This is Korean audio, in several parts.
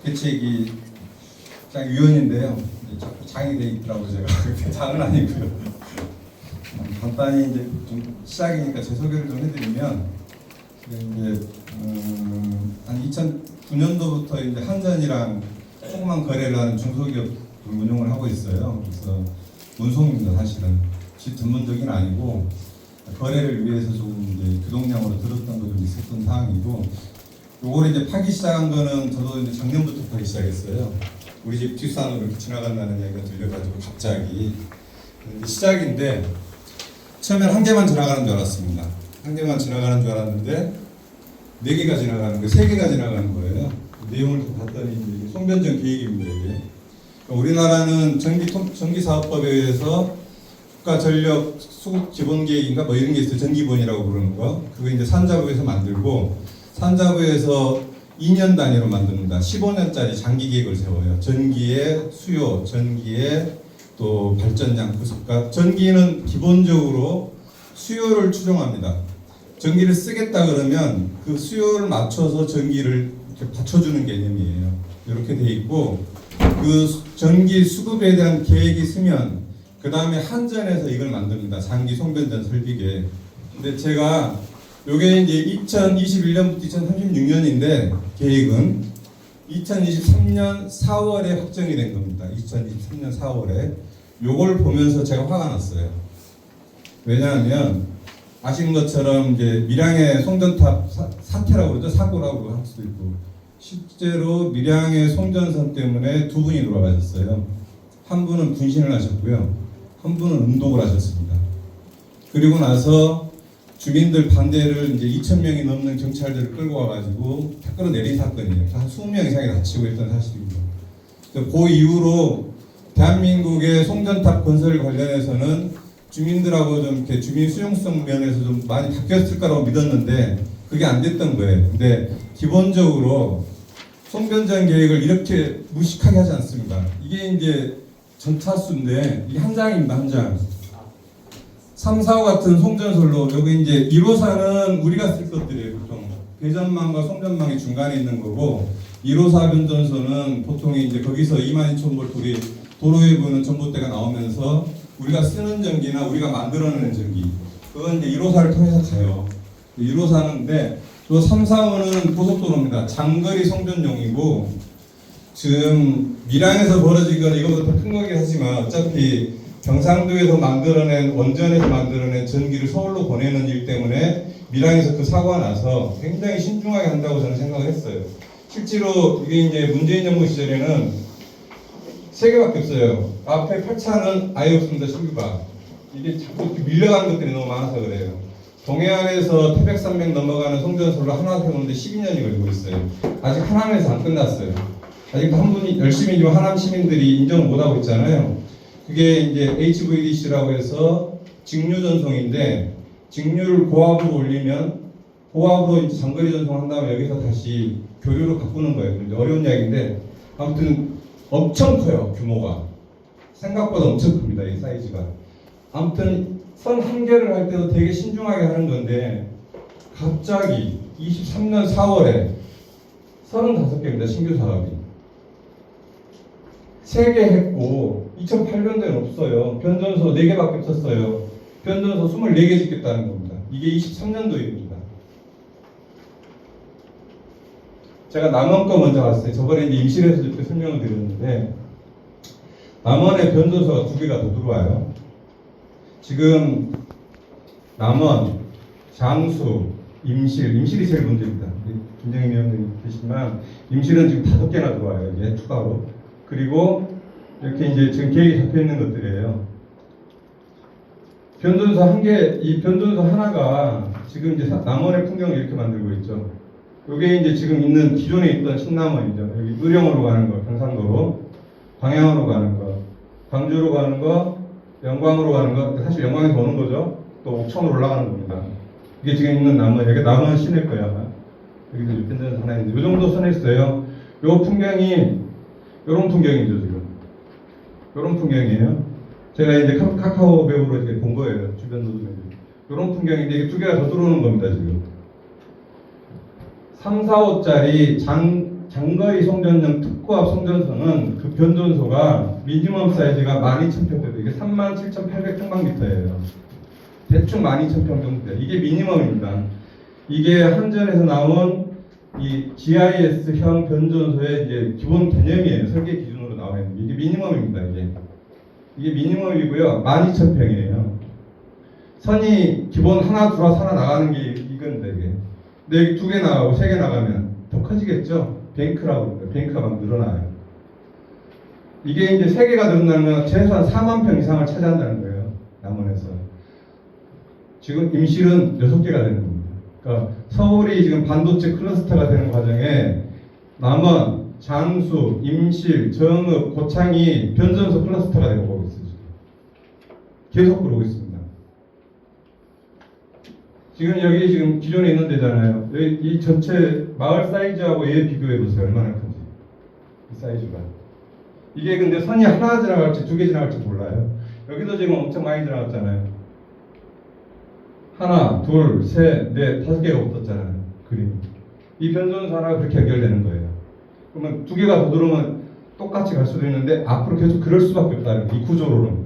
대책이 위원인데요. 자꾸 장이 돼 있더라고요. 제가 장은 아니고요. 간단히 이제 좀 시작이니까 제 소개를 좀 해드리면 이제 한 2009년도부터 이제 한전이랑 조그만 거래를 하는 중소기업 운용을 하고 있어요. 그래서 운송입니다. 사실은 전문적인 아니고 거래를 위해서 조금 이제 규동량으로 들었던 거 좀 있었던 상황이고, 요걸 이제 파기 시작한 거는 저도 이제 작년부터 파기 시작했어요. 우리 집 뒷산으로 이렇게 지나간다는 얘기가 들려가지고 갑자기 시작인데, 처음엔 한 개만 지나가는 줄 알았습니다. 한 개만 지나가는 줄 알았는데 4개가 지나가는 거예요. 3개가 지나가는 거예요. 내용을 봤더니 이제 송변전 계획입니다. 이게 우리나라는 전기사업법에 의해서 국가전력 수급 기본 계획인가 뭐 이런 게 있어요. 전기본이라고 부르는 거. 그거 이제 산자부에서 만들고, 산자부에서 2년 단위로 만듭니다. 15년짜리 장기 계획을 세워요. 전기의 수요, 전기의 또 발전량 구속과, 전기는 기본적으로 수요를 추정합니다. 전기를 쓰겠다 그러면 그 수요를 맞춰서 전기를 이렇게 받쳐주는 개념이에요. 이렇게 돼 있고, 그 전기 수급에 대한 계획이 있으면 그 다음에 한전에서 이걸 만듭니다. 장기 송변전 설비계. 근데 제가 요게 이제 2021년부터 2036년인데 계획은 2023년 4월에 확정이 된 겁니다. 2023년 4월에. 요걸 보면서 제가 화가 났어요. 왜냐하면 아시는 것처럼 이제 밀양의 송전탑 사태라고 그러죠. 사고라고 할 수도 있고, 실제로 밀양의 송전선 때문에 2분이 돌아가셨어요. 한 분은 분신을 하셨고요. 한 분은 음독을 하셨습니다. 그리고 나서 주민들 반대를 이제 2,000명이 넘는 경찰들을 끌고 와가지고 다 끌어내린 사건이에요. 한 20명 이상이 다치고 있던 사실입니다. 그 이후로 대한민국의 송전탑 건설 관련해서는 주민들하고 좀 이렇게 주민 수용성 면에서 좀 많이 바뀌었을 거라고 믿었는데 그게 안 됐던 거예요. 근데 기본적으로 송변전 계획을 이렇게 무식하게 하지 않습니다. 이게 이제 전차수인데 이게 한 장입니다. 한 장. 3, 4호 같은 송전솔로, 여기 이제 1호사는 우리가 쓸 것들이에요. 보통 배전망과 송전망이 중간에 있는 거고, 1호사 변전소는 보통 이제 거기서 22,000V 도로에 보는 전봇대가 나오면서 우리가 쓰는 전기나 우리가 만들어내는 전기, 그건 이제 1호사를 통해서 가요. 1호사인데 또 3, 4호는 고속도로입니다. 장거리 송전용이고, 지금 밀양에서 벌어진 건 이거보다 더 큰 거긴 하지만 어차피 경상도에서 만들어낸, 원전에서 만들어낸 전기를 서울로 보내는 일 때문에 밀양에서 그 사고가 나서 굉장히 신중하게 한다고 저는 생각을 했어요. 실제로 이게 이제 문재인 정부 시절에는 3개밖에 없어요. 앞에 8차는 아예 없습니다. 신규가. 이게 자꾸 밀려가는 것들이 너무 많아서 그래요. 동해안에서 태백산맥 넘어가는 송전솔로 하나 세우는데 12년이 걸리고 있어요. 아직 하남에서 안 끝났어요. 아직도 한 분이 열심히 지금 하남 시민들이 인정을 못하고 있잖아요. 그게 이제 HVDC라고 해서 직류 전송인데, 직류를 고압으로 올리면 고압으로 이제 장거리 전송을 한 다음에 여기서 다시 교류로 바꾸는 거예요. 어려운 이야기인데 아무튼 엄청 커요. 규모가 생각보다 엄청 큽니다. 이 사이즈가. 아무튼 선 한 개를 할 때도 되게 신중하게 하는 건데 갑자기 23년 4월에 35개입니다. 신규 사업이 3개 했고, 2008년도에는 없어요. 변전소 4개밖에 없었어요. 변전소 24개 짓겠다는 겁니다. 이게 23년도입니다. 제가 남원 거 먼저 갔어요. 저번에 이제 임실에서 이렇게 설명을 드렸는데, 남원에 변전소가 2개가 더 들어와요. 지금 남원, 장수, 임실이 제일 문제입니다. 김정인 위원님 계시지만 임실은 지금 5개나 들어와요. 이게 추가로. 그리고 이렇게 이제 지금 계획이 잡혀 있는 것들이에요. 변전소 한 개, 이 변전소 하나가 지금 이제 남원의 풍경을 이렇게 만들고 있죠. 이게 이제 지금 있는 기존에 있던 신남원이죠. 여기 의령으로 가는 거, 경상도로, 광양으로 가는 거, 광주로 가는 거, 영광으로 가는 거, 사실 영광에서 오는 거죠. 또 옥천으로 올라가는 겁니다. 이게 지금 있는 남원, 여기 남원 시내일 거야 아마. 여기도 변전소 하나 있는데, 이 정도 선했어요. 요 풍경이 이런 풍경이죠, 지금. 이런 풍경이에요. 제가 이제 카카오 맵으로 이렇게 본 거예요, 주변 노드맵. 이런 풍경인데, 이게 2개가 더 들어오는 겁니다, 지금. 3, 4호짜리 장거리 송전용 특고압 송전소는 그 변전소가 미니멈 사이즈가 12,000평대, 이게 37,800평방미터예요. 대충 12,000평 정도 돼요. 이게 미니멈입니다. 이게 한전에서 나온 이 GIS형 변전소의 이제 기본 개념이에요. 설계 기준으로 나와 있는 게. 이게 미니멈입니다. 이게 미니멈이고요. 12,000평이에요. 선이 기본 하나 들어와서 하나 나가는 게 이건데 이게. 근데 여기 2개 나가고 3개 나가면 더 커지겠죠? 뱅크라고 해요. 뱅크가 막 늘어나요. 이게 이제 3개가 늘어나면 최소한 4만 평 이상을 차지한다는 거예요. 남원에서. 지금 임실은 6개가 되는 겁니다. 그러니까 서울이 지금 반도체 클러스터가 되는 과정에 남원, 장수, 임실, 정읍, 고창이 변전소 클러스터가 되고 오고 있어요. 계속 그러고 있습니다. 지금 여기 지금 기존에 있는 데잖아요. 여기 이 전체 마을 사이즈하고 얘 비교해 보세요. 얼마나 큰지. 이 사이즈가. 이게 근데 선이 하나 지나갈지 2개 지나갈지 몰라요. 여기도 지금 엄청 많이 지나갔잖아요. 하나, 둘, 셋, 넷, 5개가 붙었잖아요. 그림. 이 변전소 하나가 그렇게 연결되는 거예요. 그러면 2개가 더 들어오면 똑같이 갈 수도 있는데 앞으로 계속 그럴 수밖에 없다는 거예요. 이 구조로는.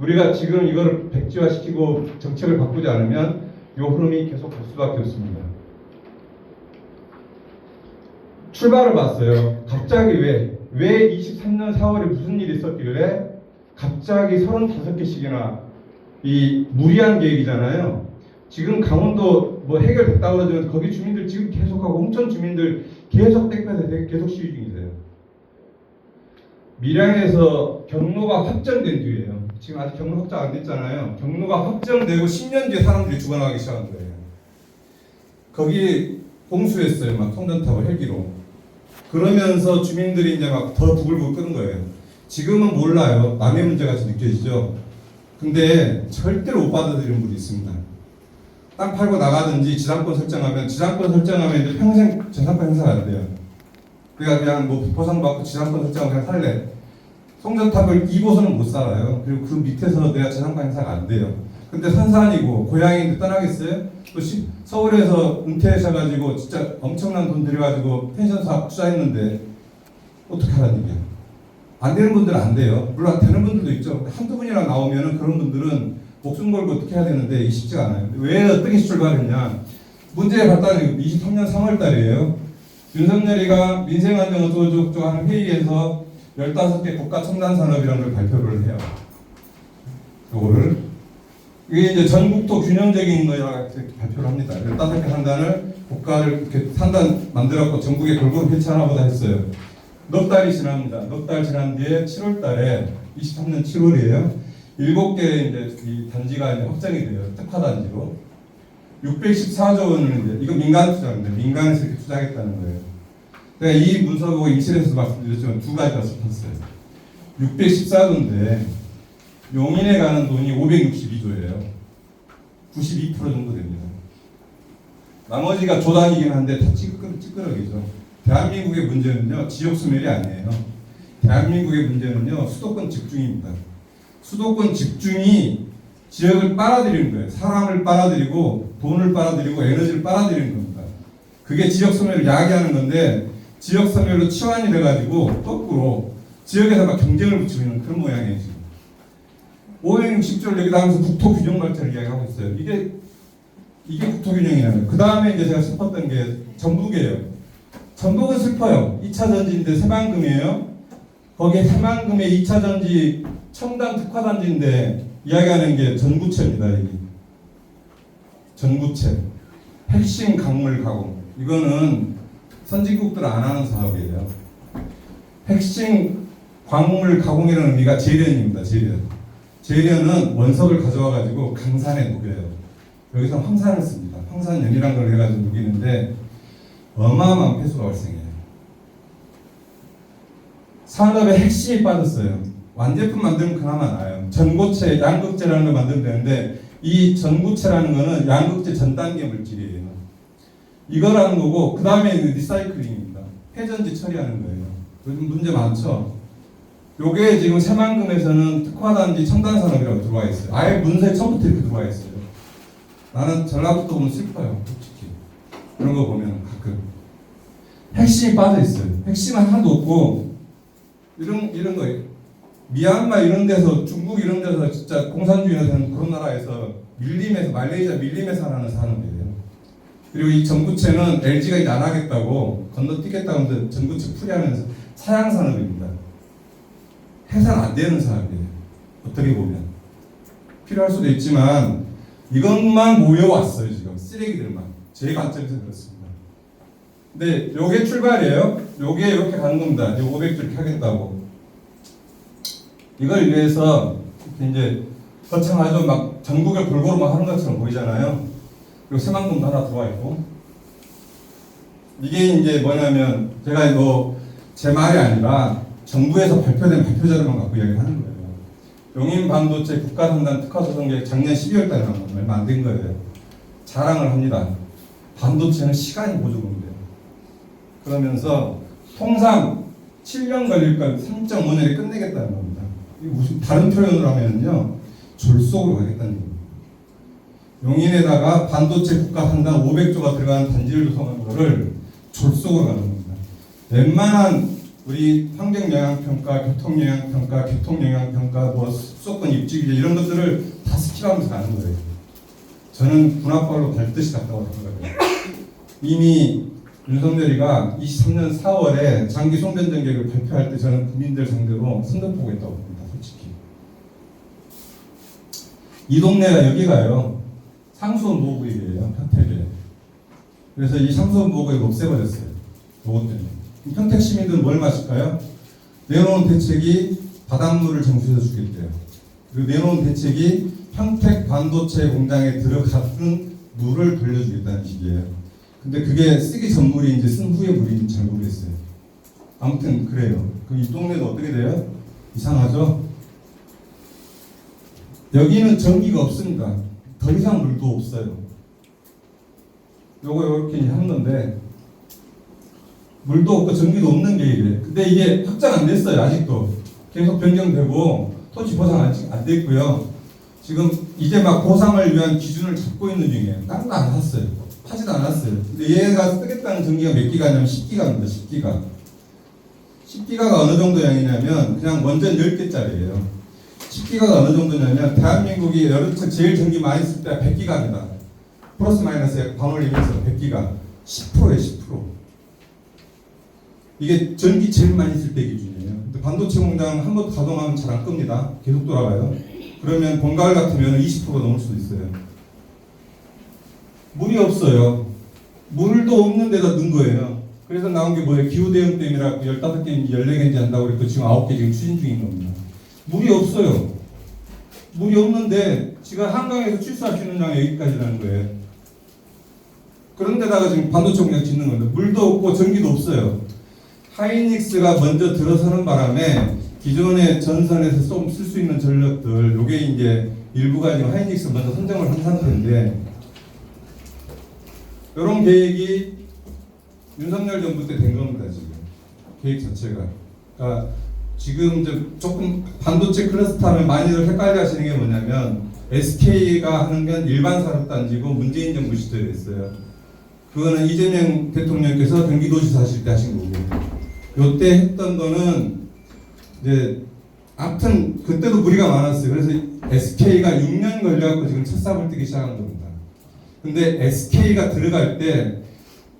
우리가 지금 이거를 백지화시키고 정책을 바꾸지 않으면 이 흐름이 계속 갈 수밖에 없습니다. 출발을 봤어요. 갑자기 왜 23년 4월에 무슨 일이 있었길래 갑자기 35개씩이나 이 무리한 계획이잖아요. 지금 강원도 뭐 해결됐다고 그러지만 거기 주민들 지금 계속하고 홍천 주민들 계속 땡볕에 계속 시위 중이세요. 밀양에서 경로가 확정된 뒤에요. 지금 아직 경로 확정 안 됐잖아요. 경로가 확정되고 10년 뒤에 사람들이 죽어나가기 시작한 거예요. 거기 공수했어요. 막 송전탑을 헬기로. 그러면서 주민들이 이제 막 더 부글부글 끄는 거예요. 지금은 몰라요. 남의 문제같이 느껴지죠. 근데 절대로 못 받아들이는 분이 있습니다. 땅 팔고 나가든지 지상권 설정하면 이제 평생 재산권 행사가 안 돼요. 그러니까 그냥 뭐 보상받고 지상권 설정하고 그냥 살래. 송전탑을 2호선은 못 살아요. 그리고 그 밑에서 내가 재산권 행사가 안 돼요. 근데 산산이고 고향인데 떠나겠어요? 또 서울에서 은퇴하셔가지고 진짜 엄청난 돈 들여가지고 펜션 사업 투자했는데 어떻게 하라는 얘기야? 안 되는 분들은 안 돼요. 물론 되는 분들도 있죠. 한두 분이랑 나오면은 그런 분들은 목숨 걸고 어떻게 해야 되는데 이게 쉽지가 않아요. 왜 어떻게 출발했냐? 문제에 봤다는 23년 3월 달이에요. 윤석열이가 민생안정 어쩌고저쩌고 하는 회의에서 15개 국가 첨단 산업이라는 걸 발표를 해요. 요거를 이게 이제 전국토 균형적인 거라고 발표를 합니다. 15개 산단을 국가를 이렇게 산단 만들었고 전국에 골고루 배치하나 보다 했어요. 넉 달이 지납니다. 넉 달 지난 뒤에 7월 달에 23년 7월이에요. 7개 이제 이 단지가 이제 확정이 돼요. 특화 단지로. 614조 원을 이제 이거 민간 투자인데 민간에서 이렇게 투자하겠다는 거예요. 제가 이 문서 보고 임실에서 말씀드렸지만 2가지가 섞였어요. 614조인데 용인에 가는 돈이 562조예요. 92% 정도 됩니다. 나머지가 조단이긴 한데 다 찌끄러기죠. 대한민국의 문제는요 지역 소멸이 아니에요. 대한민국의 문제는요 수도권 집중입니다. 수도권 집중이 지역을 빨아들이는 거예요. 사람을 빨아들이고 돈을 빨아들이고 에너지를 빨아들이는 겁니다. 그게 지역 소멸을 야기하는 건데 지역 소멸로 치환이 돼가지고 거꾸로 지역에서 막 경쟁을 붙이고 있는 그런 모양이에요. 지금 560조를 여기다 하면서 국토 균형 발전을 이야기하고 있어요. 이게 국토 균형이라는 거예요. 그 다음에 이제 제가 싶었던 게 전북이에요. 전북은 슬퍼요. 2차 전지인데 새만금이에요. 거기에 새만금의 2차 전지 첨단 특화 단지인데 이야기하는 게 전구체입니다. 여기 전구체 핵심 강물 가공. 이거는 선진국들 안 하는 사업이에요. 핵심 광물 가공이라는 의미가 재련입니다. 재련은 원석을 가져와 가지고 강산에 녹여요. 여기서 황산을 씁니다. 황산연이라는 걸 해가지고 녹이는데 어마어마한 폐수가 발생해요. 산업의 핵심이 빠졌어요. 완제품 만들면 그나마 나아요. 전고체, 양극재라는 걸 만들면 되는데 이 전구체라는 거는 양극재 전 단계 물질이에요. 이거라는 거고 그 다음에 리사이클링입니다. 회전지 처리하는 거예요. 요즘 문제 많죠. 요게 지금 새만금에서는 특화단지 첨단산업이라고 들어와 있어요. 아예 문서에 처음부터 이렇게 들어와 있어요. 나는 전라북도 보면 슬퍼요. 솔직히 그런 거 보면 가끔. 핵심이 빠져 있어요. 핵심은 하나도 없고 이런 거예요. 미얀마 이런 데서 중국 이런 데서 진짜 공산주의는 그런 나라에서 밀림에서 말레이시아 밀림에서 하는 산업이에요. 그리고 이 전구체는 LG가 이제 안 하겠다고 건너뛰겠다고 하면서 전구체 풀이하면서 사양 산업입니다. 해산 안 되는 산업이에요. 어떻게 보면 필요할 수도 있지만 이것만 모여왔어요. 지금 쓰레기들만 제 관점에서 그렇습니다. 근데 요게 출발이에요. 요게 이렇게 가는 겁니다. 이제 500줄 이렇게 하겠다고. 이걸 위해서 이제 거창하죠. 막 전국을 골고루 막 하는 것처럼 보이잖아요. 그리고 새만금도 하나 들어와 있고. 이게 이제 뭐냐면 제가 이거 제 말이 아니라 정부에서 발표된 발표자료만 갖고 이야기하는 거예요. 용인 반도체 국가상단 특화조성계획 작년 12월 달에 나온 거 얼마 안 된 거예요. 자랑을 합니다. 반도체는 시간이 보조금돼요. 그러면서 통상 7년 걸릴 건 3.5년에 끝내겠다는 겁니다. 이게 무슨 다른 표현으로 하면요, 졸속으로 가겠다는 겁니다. 용인에다가 반도체 국가상단 500조가 들어가는 단지를 조성한 거를 졸속으로 가는 겁니다. 웬만한 우리 환경영향평가, 교통영향평가, 교통영향평가, 뭐 수도권 입지규제 이런 것들을 다 스킵하면서 가는 거예요. 저는 군합발로 밟듯이 갔다고 생각해요. 이미 윤석열이가 23년 4월에 장기 송변전 계획을 발표할 때 저는 국민들 상대로 선전포고 했다고 봅니다. 솔직히. 이 동네가 여기가요. 상수원 보호구역이에요. 평택에. 그래서 이 상수원 보호구역 없애버렸어요. 요것 때문에. 평택 시민들은 뭘 마실까요? 내놓은 대책이 바닷물을 정수해서 주겠대요. 그리고 내놓은 대책이 평택 반도체 공장에 들어가는 물을 돌려주겠다는 식이에요. 근데 그게 쓰기 전 물이 쓴 후의 물인지 잘 모르겠어요. 아무튼 그래요. 그럼 이 동네도 어떻게 돼요? 이상하죠? 여기는 전기가 없습니다. 더 이상 물도 없어요. 요거 이렇게 하는 건데 물도 없고 전기도 없는 계획이에요. 근데 이게 확장 안 됐어요. 아직도 계속 변경되고 토지 보상 안 됐고요. 지금 이제 막 보상을 위한 기준을 잡고 있는 중이에요. 딴 거 안 샀어요. 하지도 않았어요. 근데 얘가 쓰겠다는 전기가 몇 기가냐면 10기가입니다. 10기가. 10기가가 어느 정도 양이냐면 그냥 원전 10개짜리예요. 10기가가 어느 정도냐면 대한민국이 여름철 제일 전기 많이 쓸 때가 100기가입니다. 플러스 마이너스에 반올리면서 100기가. 10%예요. 10%. 이게 전기 제일 많이 쓸 때 기준이에요. 근데 반도체 공장 한 번 가동하면 잘 안 끕니다. 계속 돌아가요. 그러면 봄가을 같으면 20%가 넘을 수도 있어요. 물이 없어요. 물도 없는 데다 넣은 거예요. 그래서 나온 게 뭐예요? 기후대응댐이라고 15개인지 14개인지 한다고 그랬고 지금 9개 지금 추진 중인 겁니다. 물이 없어요. 물이 없는데 지금 한강에서 취수할 수 있는 양이 여기까지라는 거예요. 그런데다가 지금 반도체 공장 짓는 건데 물도 없고 전기도 없어요. 하이닉스가 먼저 들어서는 바람에 기존의 전선에서 좀 쓸 수 있는 전력들, 요게 이제 일부가 지금 하이닉스 먼저 선정을 한 상태인데, 이런 계획이 윤석열 정부 때 된 겁니다, 지금. 계획 자체가. 그러니까 지금 이제 조금 반도체 클러스터 하면 많이들 헷갈려 하시는 게 뭐냐면, SK가 하는 건 일반 산업단지고 문재인 정부 시절에 했어요. 그거는 이재명 대통령께서 경기도지사 하실 때 하신 거고, 요때 했던 거는 이제 아무튼 그때도 무리가 많았어요. 그래서 SK가 6년 걸려갖고 지금 첫삽을 뜨기 시작한 겁니다. 근데 SK가 들어갈 때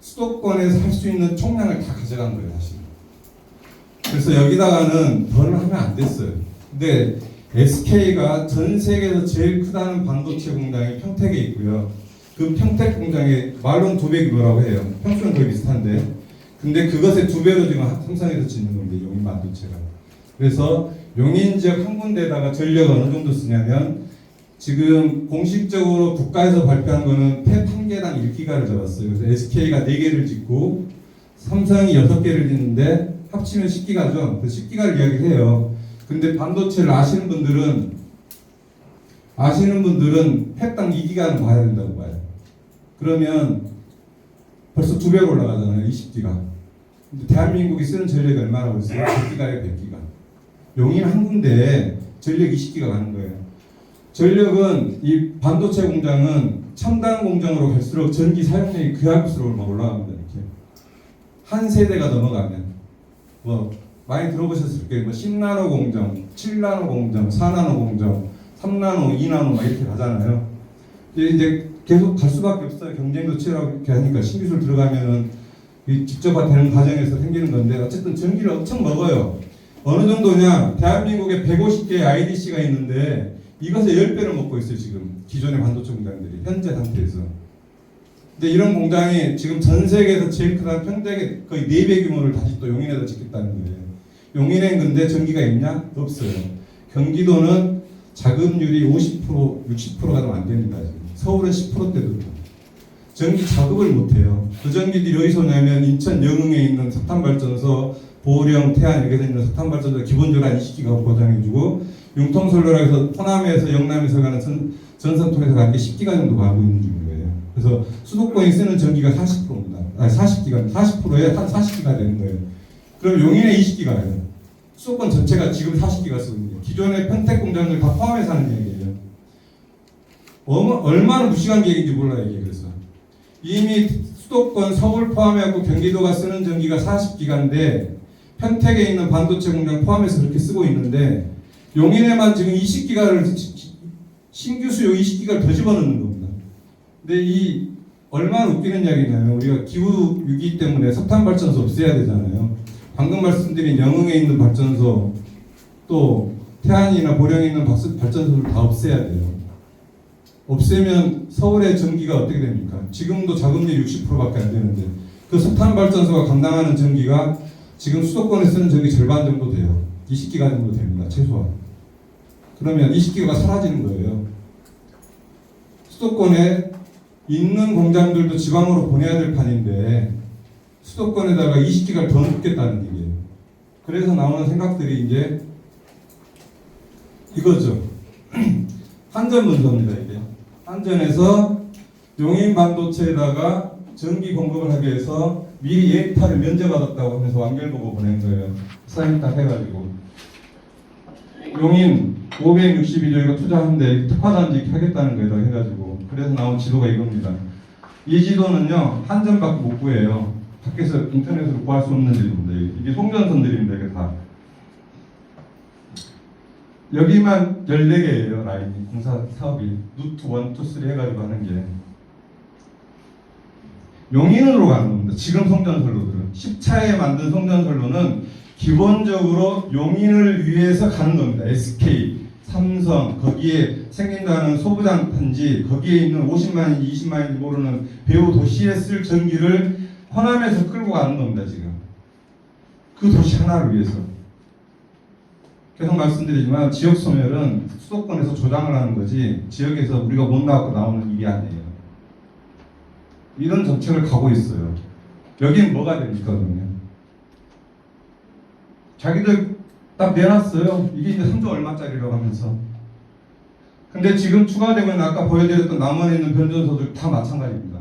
수도권에서 할 수 있는 총량을 다 가져간 거예요, 사실. 그래서 여기다가는 덜을 하면 안 됐어요. 근데 SK가 전 세계에서 제일 크다는 반도체 공장이 평택에 있고요. 그 평택 공장에 말로는 200이라고 해요. 평수는 거의 비슷한데. 근데 그것의 2배로 지금 삼성에서 짓는 겁니다. 용인 반도체가. 그래서 용인 지역 한 군데에다가 전력을 어느 정도 쓰냐면 지금 공식적으로 국가에서 발표한 거는 팹 한 개당 1기가를 잡았어요. 그래서 SK가 4개를 짓고 삼성이 6개를 짓는데 합치면 10기가죠. 그래서 10기가를 이야기해요. 근데 반도체를 아시는 분들은 팹당 2기가는 봐야 된다고 봐요. 그러면 벌써 2배로 올라가잖아요. 20기가. 근데 대한민국이 쓰는 전력이 얼마나 있어요? 100기가에 100기가. 용인 한 군데에 전력 20기가 가는 거예요. 전력은 이 반도체 공장은 첨단 공장으로 갈수록 전기 사용량이 그할수록 막 올라갑니다. 이렇게 한 세대가 넘어가면 뭐 많이 들어보셨을 거예요. 뭐 10나노 공정, 7나노 공정, 4나노 공정, 3나노, 2나노 막 이렇게 가잖아요. 이제 계속 갈 수밖에 없어요. 경쟁도 치열하고 이렇게 하니까 신기술 들어가면은 이 직접화되는 과정에서 생기는 건데 어쨌든 전기를 엄청 먹어요. 어느 정도냐? 대한민국에 150개의 IDC가 있는데 이것의 10배를 먹고 있어요. 지금 기존의 반도체 공장들이 현재 상태에서. 근데 이런 공장이 지금 전 세계에서 제일 크다는 평택에 거의 4배 규모를 다시 또 용인에다 짓겠다는 거예요. 용인엔 근데 전기가 있냐? 없어요. 경기도는 자급률이 50%, 60%가 좀 안 됩니다. 지금. 서울은 10%대도 전기 작업을 못해요. 그 전기들이 어디서 오냐면 인천 영흥에 있는 석탄발전소, 보령, 태안 이렇게 있는 석탄발전소 기본적으로 한 20기가 보장해주고 융통솔로라 해서 호남에서 영남에서 가는 전선 통해서 가는 게 10기가 정도 가고 있는 중인 거예요. 그래서 수도권이 쓰는 전기가 40%입니다. 아니 40기가 40%에 한 40기가 되는 거예요. 그럼 용인에 20기가예요. 수도권 전체가 지금 40기가 쓰고 있는 거예요. 기존의 평택 공장들 다 포함해서 하는 얘기예요. 얼마나 무시한 계획인지 몰라요, 이게. 그래서 이미 수도권 서울 포함하고 경기도가 쓰는 전기가 40기가인데 평택에 있는 반도체 공장 포함해서 그렇게 쓰고 있는데 용인에만 지금 20기가를 신규 수요 20기가를 더 집어넣는 겁니다. 근데 이 얼마나 웃기는 이야기냐면 우리가 기후 위기 때문에 석탄 발전소 없애야 되잖아요. 방금 말씀드린 영흥에 있는 발전소 또 태안이나 보령에 있는 발전소를 다 없애야 돼요. 없애면 서울의 전기가 어떻게 됩니까? 지금도 자금률 60%밖에 안 되는데 그 석탄 발전소가 감당하는 전기가 지금 수도권에 쓰는 전기 절반 정도 돼요. 20기가 정도 됩니다. 최소한. 그러면 20기가가 사라지는 거예요. 수도권에 있는 공장들도 지방으로 보내야 될 판인데 수도권에다가 20기가를 더 넣겠다는 얘기예요. 그래서 나오는 생각들이 이제 이거죠. 한전 문서입니다. 이게 한전에서 용인 반도체에다가 전기 공급을 하기 위해서 미리 예타를 면제받았다고 하면서 완결보고 보낸 거예요. 사인 딱 해가지고 용인 562조 이거 투자하는데 특화단지 하겠다는 거예요. 해가지고 그래서 나온 지도가 이겁니다. 이 지도는요 한전밖에 못 구해요. 밖에서 인터넷으로 구할 수 없는 지도입니다. 이게 송전선들입니다. 이게 다 여기만 14개예요. 라인이 공사 사업이 루트 1, 2, 3 해가지고 하는 게 용인으로 가는 겁니다. 지금 송전선로들은 10차에 만든 송전선로는 기본적으로 용인을 위해서 가는 겁니다. SK, 삼성, 거기에 생긴다는 소부장 단지, 거기에 있는 50만인지 20만인지 모르는 배후 도시에 쓸 전기를 호남에서 끌고 가는 겁니다. 지금 그 도시 하나를 위해서. 계속 말씀드리지만 지역 소멸은 수도권에서 조장을 하는 거지 지역에서 우리가 못 나갖고 나오는 일이 아니에요. 이런 정책을 가고 있어요. 여긴 뭐가 됩니까 그러면? 자기들 딱 내놨어요. 이게 이제 3조 얼마짜리라고 하면서. 근데 지금 추가되면 아까 보여드렸던 남원에 있는 변전소들 다 마찬가지입니다.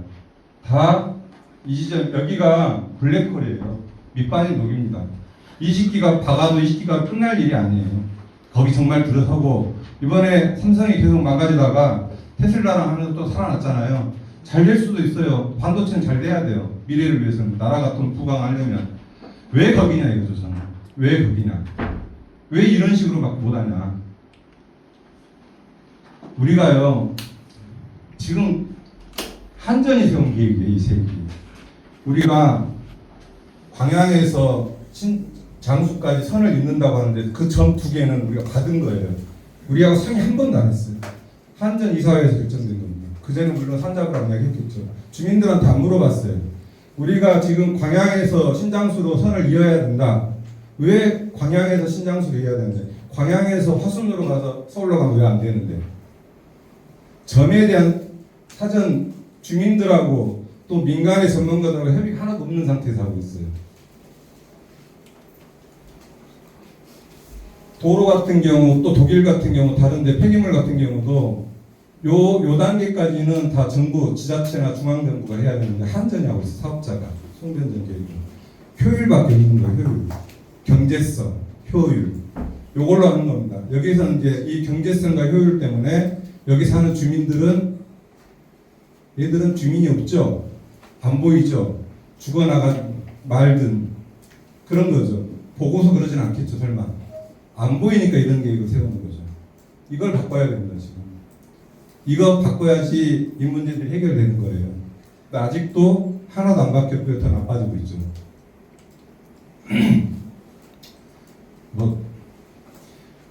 다 이 지점 여기가 블랙홀이에요. 밑빠진 녹입니다. 20기가 박아도 20기가 끝날 일이 아니에요. 거기 정말 들어서고 이번에 삼성이 계속 망가지다가 테슬라랑 하면서 또 살아났잖아요. 잘 될 수도 있어요. 반도체는 잘 돼야 돼요. 미래를 위해서는 나라가 돈 부강하려면. 왜 거기냐 이거죠 저는. 왜 거기냐. 왜 이런 식으로 막 못하냐. 우리가요 지금 한전이 세운 계획이에요. 이 세계. 우리가 광양에서 장수까지 선을 잇는다고 하는데 그 전 2개는 우리가 받은 거예요. 우리하고 상의 한 번도 안 했어요. 한전 이사회에서 결정된 겁니다. 그제는 물론 산자부라고 이야기했겠죠. 주민들한테 안 물어봤어요. 우리가 지금 광양에서 신장수로 선을 이어야 된다. 왜 광양에서 신장수로 이어야 되는데 광양에서 화순으로 가서 서울로 가면 왜 안 되는데 점에 대한 사전 주민들하고 또 민간의 전문가들하고 협의가 하나도 없는 상태에서 하고 있어요. 도로 같은 경우 또 독일 같은 경우 다른데 폐기물 같은 경우도 요 단계까지는 다 정부 지자체나 중앙정부가 해야 되는데 한전이 하고 있어. 사업자가 송변전 계획 효율밖에 없는 거예요. 효율 경제성 효율 요걸로 하는 겁니다. 여기서는 이제 이 경제성과 효율 때문에 여기 사는 주민들은 얘들은 주민이 없죠. 안 보이죠. 죽어나가지고 말든 그런 거죠. 보고서 그러진 않겠죠, 설마. 안 보이니까 이런 계획을 세우는 거죠. 이걸 바꿔야 됩니다, 지금. 이거 바꿔야지 이 문제들이 해결되는 거예요. 근데 아직도 하나도 안 바뀌었고요. 더 나빠지고 있죠. 뭐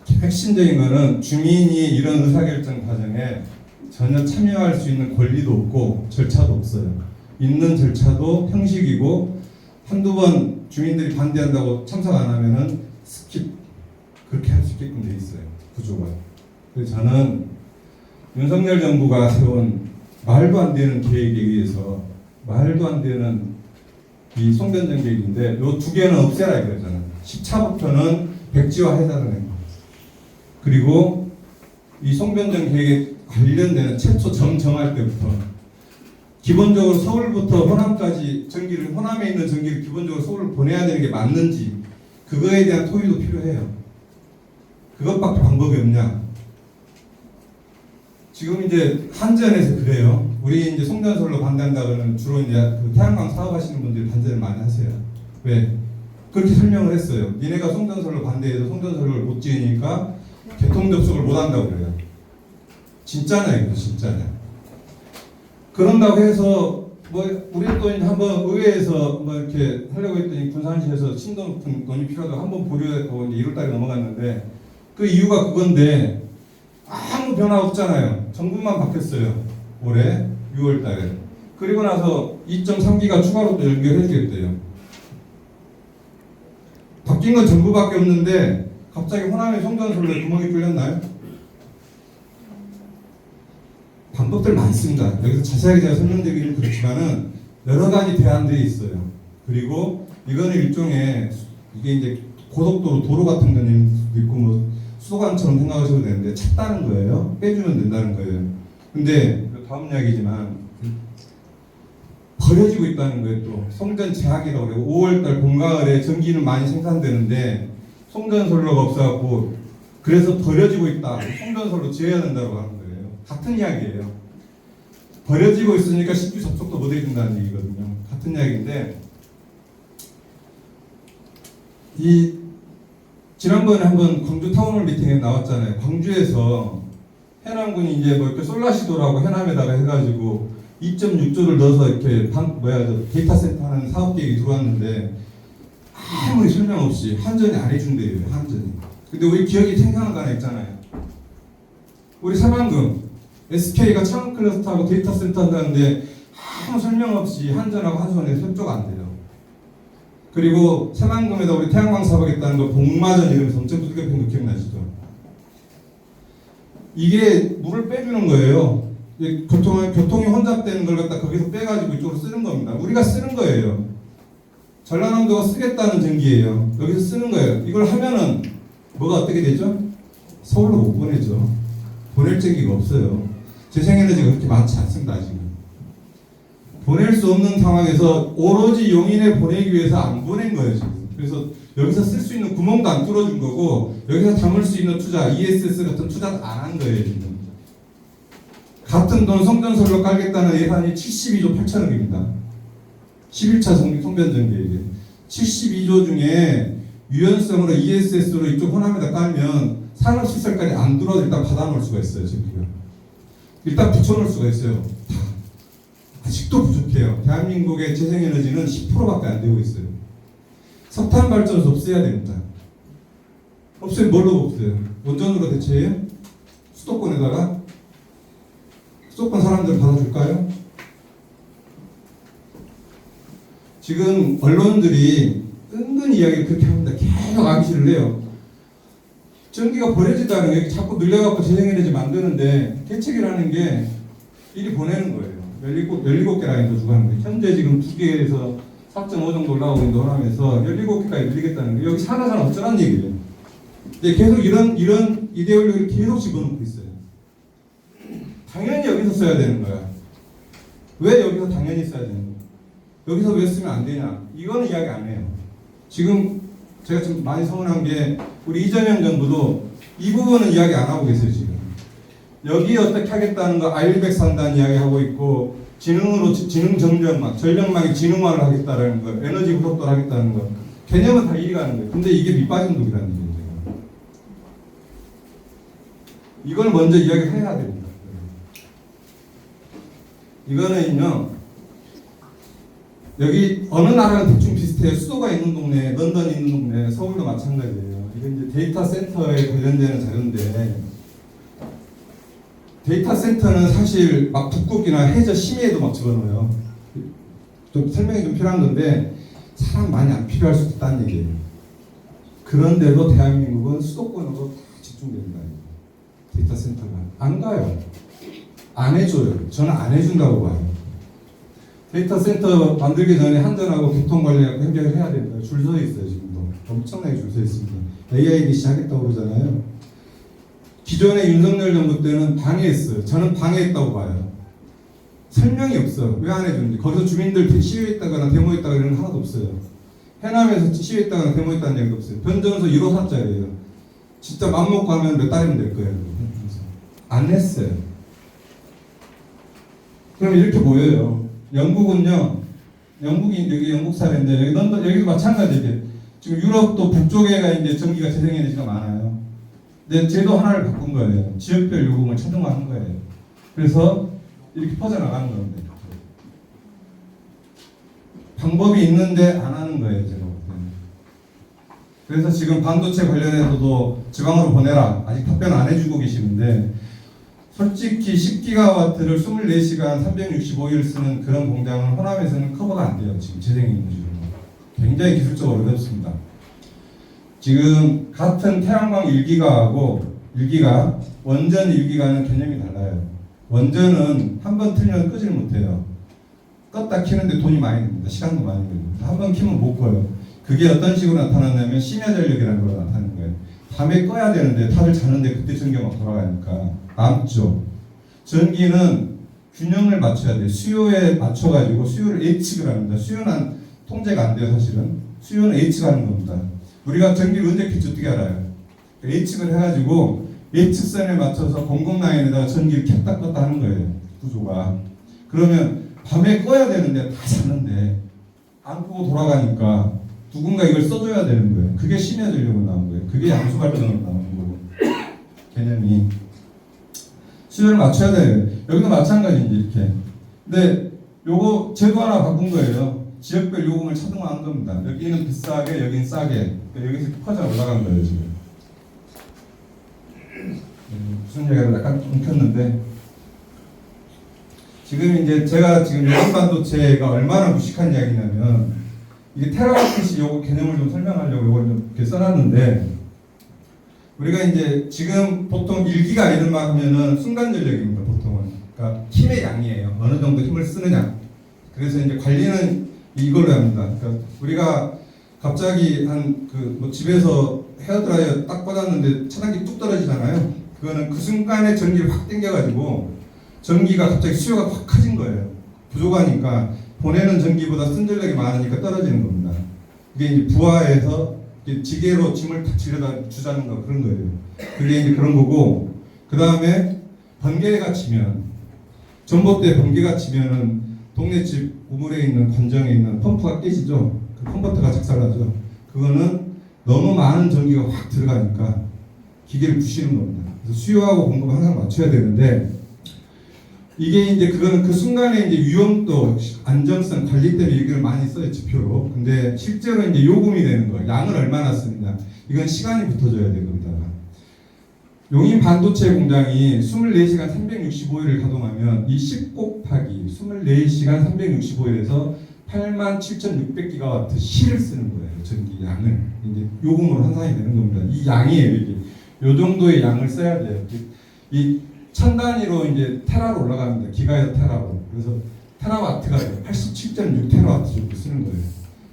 핵심적인 거는 주민이 이런 의사결정 과정에 전혀 참여할 수 있는 권리도 없고 절차도 없어요. 있는 절차도 형식이고 한두 번 주민들이 반대한다고 참석 안 하면은 스킵 그렇게 할 수 있게끔 돼 있어요. 구조가. 그래서 저는 윤석열 정부가 세운 말도 안 되는 계획에 의해서 말도 안 되는 이 송변전 계획인데 요 두 개는 없애라 이거잖아요. 10차부터는 백지화해달라는 거. 그리고 이 송변전 계획에 관련되는 최초 정할 때부터 기본적으로 서울부터 호남까지 전기를 호남에 있는 전기를 기본적으로 서울로 보내야 되는 게 맞는지 그거에 대한 토의도 필요해요. 그것밖에 방법이 없냐? 지금 이제 한전에서 그래요. 우리 이제 송전설로 반대한다고는 주로 이제 그 태양광 사업하시는 분들이 반대를 많이 하세요. 왜? 그렇게 설명을 했어요. 니네가 송전설로 반대해서 송전설을 못 지으니까 개통 접속을 못 한다고 그래요. 진짜냐 이거 진짜냐? 그런다고 해서 뭐 우리 또 이제 한번 의회에서 뭐 이렇게 하려고 했더니 군산시에서 심도 높은 돈이 필요하다고 한번 보류했고 이제 1월달에 넘어갔는데 그 이유가 그건데 아무 변화 없잖아요. 정부만 바뀌었어요. 올해 6월달에. 그리고 나서 2.3기가 추가로 또 연결해주겠대요. 바뀐 건 정부밖에 없는데 갑자기 호남의 송전설로에 구멍이 뚫렸나요? 방법들 많습니다. 여기서 자세하게 제가 설명드리기는 그렇지만은 여러 가지 대안들이 있어요. 그리고 이거는 일종의 이게 이제 고속도로 도로 같은 거는 있고 뭐 수도관처럼 생각하셔도 되는데 찾다는 거예요. 빼주면 된다는 거예요. 근데 다음 이야기지만 버려지고 있다는 거예요. 또 송전 제약이라고 그래요. 5월달 봄가을에 전기는 많이 생산되는데 송전선로가 없어갖고 그래서 버려지고 있다. 송전선로 지어야 된다고 하는 거예요. 같은 이야기예요. 버려지고 있으니까 신규 접속도 못 해준다는 얘기거든요. 같은 이야기인데 이 지난번에 한번 광주 타운홀 미팅에 나왔잖아요. 광주에서 해남군이 이제 뭐 이렇게 솔라시도라고 해남에다가 해가지고 2.6조를 넣어서 이렇게 데이터 센터 하는 사업 계획이 들어왔는데 아무리 설명 없이 한전이 안 해준대요. 한전이. 근데 우리 기억이 생생한 거 하나 있잖아요. 우리 새만금 SK가 창원 클러스터하고 데이터 센터 한다는데 아무 설명 없이 한전하고 한수원에서 협조가 안 돼요. 그리고 새만금에다 우리 태양광 사업하겠다는 거 복마전 이러면서 엄청 두들겨 팬 거 기억나시죠? 이게 물을 빼주는 거예요. 교통이 혼잡되는 걸 갖다 거기서 빼가지고 이쪽으로 쓰는 겁니다. 우리가 쓰는 거예요. 전라남도가 쓰겠다는 전기예요. 여기서 쓰는 거예요. 이걸 하면은 뭐가 어떻게 되죠? 서울로 못 보내죠. 보낼 전기가 없어요. 재생에너지가 그렇게 많지 않습니다. 아직은. 보낼 수 없는 상황에서 오로지 용인에 보내기 위해서 안 보낸 거예요. 지금. 그래서 여기서 쓸 수 있는 구멍도 안 뚫어준 거고 여기서 담을 수 있는 투자, ESS 같은 투자도 안 한 거예요. 지금. 같은 돈 송전설로 깔겠다는 예산이 72조 8천억입니다. 11차 송변전 계획에 72조 중에 유연성으로 ESS로 이쪽 호남에다 깔면 산업시설까지 안 들어도 일단 받아놓을 수가 있어요. 지금 일단 붙여놓을 수가 있어요. 아직도 부족해요. 대한민국의 재생에너지는 10%밖에 안 되고 있어요. 석탄 발전소 없애야 됩니다. 없애면 뭘로 없애요? 원전으로 대체해요? 수도권에다가? 수도권 사람들 받아줄까요? 지금 언론들이 은근 이야기를 그렇게 합니다. 계속 암시를 해요. 전기가 버려진다는 게 자꾸 늘려갖고 재생에너지 만드는데 대책이라는 게 미리 보내는 거예요. 17개 라인 더 주고 하는 거예요. 현재 지금 2개에서 4.5 정도 올라오고 있는 호남에서 17개까지 늘리겠다는 거예요. 여기 사는 사람 어쩌라는 얘기예요. 근데 계속 이런 이데올로기를 계속 집어넣고 있어요. 당연히 여기서 써야 되는 거야. 왜 여기서 당연히 써야 되는 거야? 여기서 왜 쓰면 안 되냐? 이거는 이야기 안 해요. 지금 제가 좀 많이 서운한 게 우리 이재명 정부도 이 부분은 이야기 안 하고 계세요. 지금 여기 어떻게 하겠다는 거 알리백 산다는 이야기 하고 있고 지능 전력망, 전력망의 지능화를 하겠다는 거, 에너지 후속도를 하겠다는 거, 개념은 다 이해가 가는 거예요. 근데 이게 밑빠진 독이라는 얘기예요. 이걸 먼저 이야기를 해야 됩니다. 이거는요, 여기 어느 나라랑 대충 비슷해요. 수도가 있는 동네, 런던이 있는 동네, 서울도 마찬가지예요. 이건 이제 데이터 센터에 관련되는 자료인데, 데이터 센터는 사실 막 북극이나 해저 심해에도 막 집어넣어요. 좀 설명이 좀 필요한 건데, 사람 많이 안 필요할 수도 있다는 얘기예요. 그런데도 대한민국은 수도권으로 다 집중됩니다. 데이터 센터가. 안 가요. 안 해줘요. 저는 안 해준다고 봐요. 데이터 센터 만들기 전에 한전하고 교통관리하고 협약을 해야 된다. 줄 서 있어요, 지금도. 엄청나게 줄 서 있습니다. AID 시작했다고 그러잖아요. 기존의 윤석열 정부 때는 방해했어요. 저는 방해했다고 봐요. 설명이 없어. 왜 안 해주는지. 거기서 주민들 시위했다거나 데모했다거나 이런 거 하나도 없어요. 해남에서 시위했다거나 데모했다는 얘기도 없어요. 변정서 1호4자예요. 진짜 맘먹고 하면 몇 달이면 될 거예요. 안 했어요. 그럼 이렇게 보여요. 영국은요, 영국이 여기 영국 사례인데, 여기 런던, 여기도 마찬가지예요. 지금 유럽도 북쪽에가 이제 전기가 재생에너지가 많아요. 근데 제도 하나를 바꾼 거예요. 지역별 요금을 차등화한 거예요. 그래서 이렇게 퍼져나가는 겁니다. 방법이 있는데 안 하는 거예요, 제가 볼 때는. 그래서 지금 반도체 관련해서도 지방으로 보내라. 아직 답변 안 해주고 계시는데, 솔직히 10기가와트를 24시간 365일 쓰는 그런 공장은 호남에서는 커버가 안 돼요. 지금 재생에너지로. 굉장히 기술적으로 어렵습니다. 지금 같은 태양광 1기가하고 1기가, 원전 1기가는 개념이 달라요. 원전은 한 번 틀면 끄질 못해요. 껐다 키는데 돈이 많이 듭니다. 시간도 많이 듭니다. 한 번 키면 못 꺼요. 그게 어떤 식으로 나타나냐면 심야 전력이라는 걸 나타내는 거예요. 밤에 꺼야 되는데 다들 자는데 그때 전기가 막 돌아가니까 남죠. 전기는 균형을 맞춰야 돼요. 수요에 맞춰가지고 수요를 예측을 합니다. 수요는 통제가 안 돼요, 사실은. 수요는 예측하는 겁니다. 우리가 전기를 언제 킬지 어떻게 알아요? 예측을 해가지고 예측선에 맞춰서 공급라인에다가 전기를 켰다 껐다 하는 거예요. 구조가. 그러면 밤에 꺼야 되는데 다 자는데 안 끄고 돌아가니까 누군가 이걸 써줘야 되는 거예요. 그게 심야 전력으로 나온 거예요. 그게 양수 발전으로 나오는 거고. 개념이. 수요를 맞춰야 돼요. 여기도 마찬가지인지 이렇게. 근데 요거 제도 하나 바꾼 거예요. 지역별 요금을 차등화한 겁니다. 여기는 비싸게, 여기는 싸게. 여기서 퍼져 올라간 거예요, 지금. 무슨 얘기를 약간 끊겼는데. 지금 이제 제가 지금 여성 반도체가 얼마나 무식한 이야기냐면, 이게 테라와트씩 요거 개념을 좀 설명하려고 요걸 좀 이렇게 써놨는데, 우리가 이제 지금 보통 1기가 이런 막 하면은 순간 전력입니다, 보통은. 그러니까 힘의 양이에요. 어느 정도 힘을 쓰느냐. 그래서 이제 관리는 이걸로 합니다. 그러니까 우리가 갑자기 뭐 집에서 헤어드라이어 딱 꽂았는데 차단기 뚝 떨어지잖아요. 그거는 그 순간에 전기를 확 당겨가지고 전기가 갑자기 수요가 확 커진 거예요. 부족하니까 보내는 전기보다 쓴 전력이 많으니까 떨어지는 겁니다. 이게 이제 부하에서 지게로 짐을 탁 질러다 주자는 거 그런 거예요. 그게 이제 그런 거고, 그 다음에 번개가 치면, 전봇대 번개가 치면은 동네 집 우물에 있는 관정에 있는 펌프가 깨지죠. 그 컨버터가 작살나죠. 그거는 너무 많은 전기가 확 들어가니까 기계를 부시는 겁니다. 그래서 수요하고 공급을 항상 맞춰야 되는데, 이게 이제 그거는 그 순간에 이제 위험도, 안정성, 관리 때문에 얘기를 많이 써요, 지표로. 근데 실제로 이제 요금이 되는 거예요. 양을 얼마나 쓰느냐. 이건 시간이 붙어줘야 되는 겁니다. 용인 반도체 공장이 24시간 365일을 가동하면 이 10 곱하기 24시간 365일에서 87,600기가와트 시를 쓰는 거예요. 전기 양을. 이제 요금으로 환산이 되는 겁니다. 이 양이에요, 이게. 요 정도의 양을 써야 돼요. 이 천 단위로 이제 테라로 올라갑니다. 기가에서 테라로. 그래서 테라와트가 87.6 테라와트 정도 쓰는 거예요.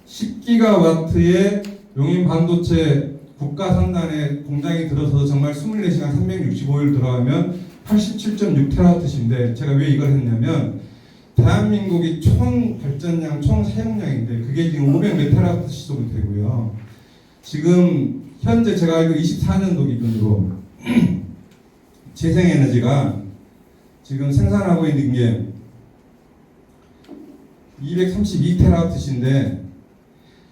10기가와트의 용인 반도체 국가 산단에 공장이 들어서서 정말 24시간 365일 들어가면 87.6 테라와트인데, 제가 왜 이걸 했냐면 대한민국이 총 발전량, 총 사용량인데 그게 지금 500몇 테라와트 정도 되고요. 지금 현재 제가 알기로 24년도 기준으로 재생에너지가 지금 생산하고 있는 게 232테라와트시인데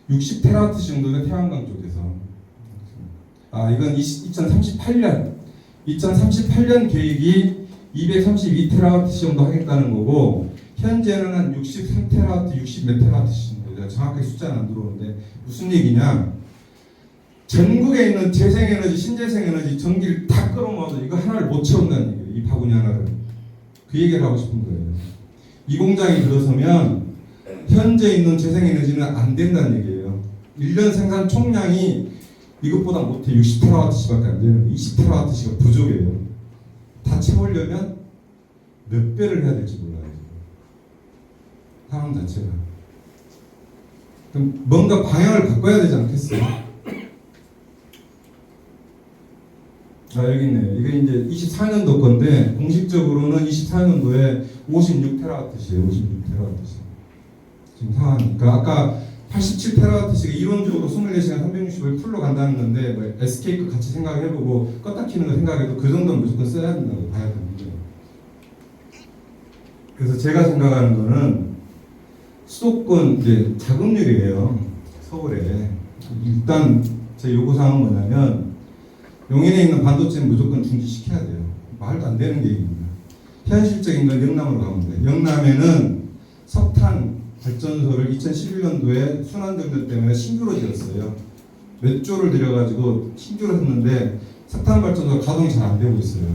60테라와트 정도가 태양광 쪽에서. 이건 2038년 계획이 232테라와트 정도 하겠다는 거고, 현재는 한 63테라와트, 60몇 테라와트 정도. 정확하게 숫자는 안 들어오는데 무슨 얘기냐? 전국에 있는 재생에너지, 신재생에너지 전기를 다 끌어모아도 이거 하나를 못 채운다는 얘기예요. 이 바구니 하나를. 그 얘기를 하고 싶은 거예요. 이 공장이 들어서면 현재 있는 재생에너지는 안 된다는 얘기예요. 1년 생산 총량이 이것보다 못해. 60테라와트시밖에 안 되는, 20테라와트시가 부족해요. 다 채우려면 몇 배를 해야 될지 몰라요. 상황 자체가. 그럼 뭔가 방향을 바꿔야 되지 않겠어요? 여기 있네요. 이게 이제 24년도 건데, 공식적으로는 24년도에 56테라와트시에요. 56테라와트시. 지금 상황이. 그러니까 아까 87테라와트시가 이론적으로 24시간 360을 풀로 간다는 건데, 뭐 SK급 같이 생각해보고 껐다 키는 거 생각해도 그 정도는 무조건 써야 된다고 봐야 됩니다. 그래서 제가 생각하는 거는 수도권 이제 자금률이에요. 서울에. 일단 제 요구사항은 뭐냐면, 용인에 있는 반도체는 무조건 중지시켜야 돼요. 말도 안 되는 얘기입니다. 현실적인 건 영남으로 가면 돼요. 영남에는 석탄 발전소를 2011년도에 순환정전 때문에 신규로 지었어요. 몇 조를 들여가지고 신규로 했는데 석탄 발전소가 가동이 잘 안 되고 있어요.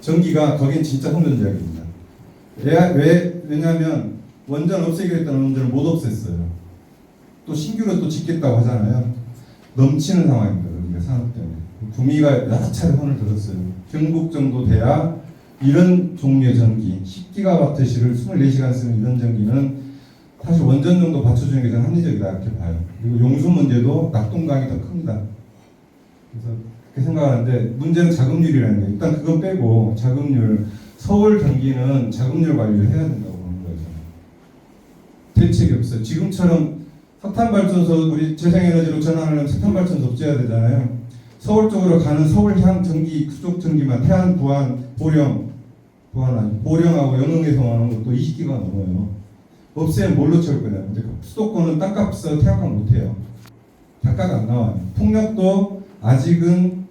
전기가 거긴 진짜 혼전지역입니다. 왜냐하면 원전 없애기로 했던 원전을 못 없앴어요. 또 신규로 또 짓겠다고 하잖아요. 넘치는 상황입니다. 여기가 산업 때문에. 구미가 여러 차례 혼을 들었어요. 경북 정도 돼야 이런 종류의 전기, 10기가와트시를 24시간 쓰는 이런 전기는 사실 원전 정도 받쳐주는 게 저는 합리적이다 이렇게 봐요. 그리고 용수 문제도 낙동강이 더 큽니다. 그래서 그렇게 생각하는데, 문제는 자금률이라는 거예요. 일단 그건 빼고 자금률, 서울 경기는 자금률 관리를 해야 된다고 보는 거죠. 대책이 없어요. 지금처럼 석탄 발전소, 우리 재생에너지로 전환하려면 석탄 발전소 없애야 되잖아요. 서울 쪽으로 가는 서울향 전기, 그쪽 전기만 태안, 부안, 보령하고 영흥에서 오는 것도 20기가 넘어요. 없애면 뭘로 채울 거냐? 근데 수도권은 땅값 비싸서 태양광 못해요. 단가가 안 나와요. 풍력도 아직은